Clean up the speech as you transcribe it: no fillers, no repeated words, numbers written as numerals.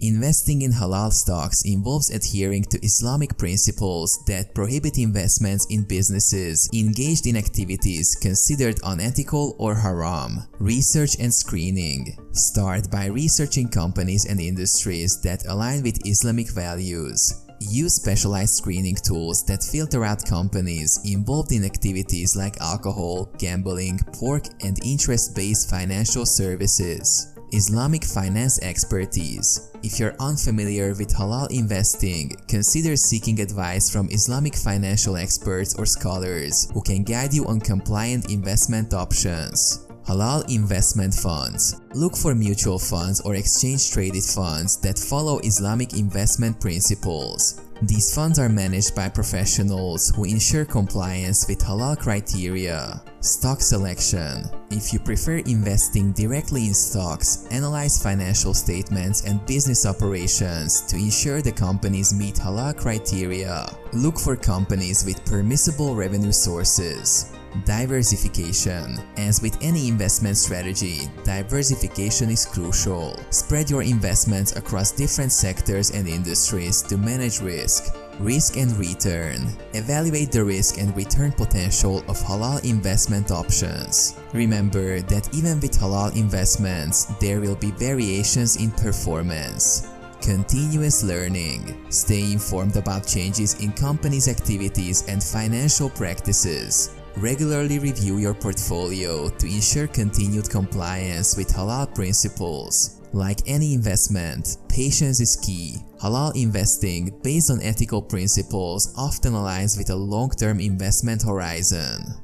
Investing in halal stocks involves adhering to Islamic principles that prohibit investments in businesses engaged in activities considered unethical or haram. Research and screening. Start by researching companies and industries that align with Islamic values. Use specialized screening tools that filter out companies involved in activities like alcohol, gambling, pork, and interest-based financial services. Islamic finance expertise. If you're unfamiliar with halal investing, consider seeking advice from Islamic financial experts or scholars who can guide you on compliant investment options. Halal investment funds. Look for mutual funds or exchange-traded funds that follow Islamic investment principles. These funds are managed by professionals who ensure compliance with halal criteria. Stock selection. If you prefer investing directly in stocks, analyze financial statements and business operations to ensure the companies meet halal criteria. Look for companies with permissible revenue sources. Diversification. As with any investment strategy, diversification is crucial. Spread your investments across different sectors and industries to manage risk. Risk and return. Evaluate the risk and return potential of halal investment options. Remember that even with halal investments, there will be variations in performance. Continuous learning. Stay informed about changes in companies' activities and financial practices. Regularly review your portfolio to ensure continued compliance with halal principles. Like any investment, patience is key. Halal investing based on ethical principles often aligns with a long-term investment horizon.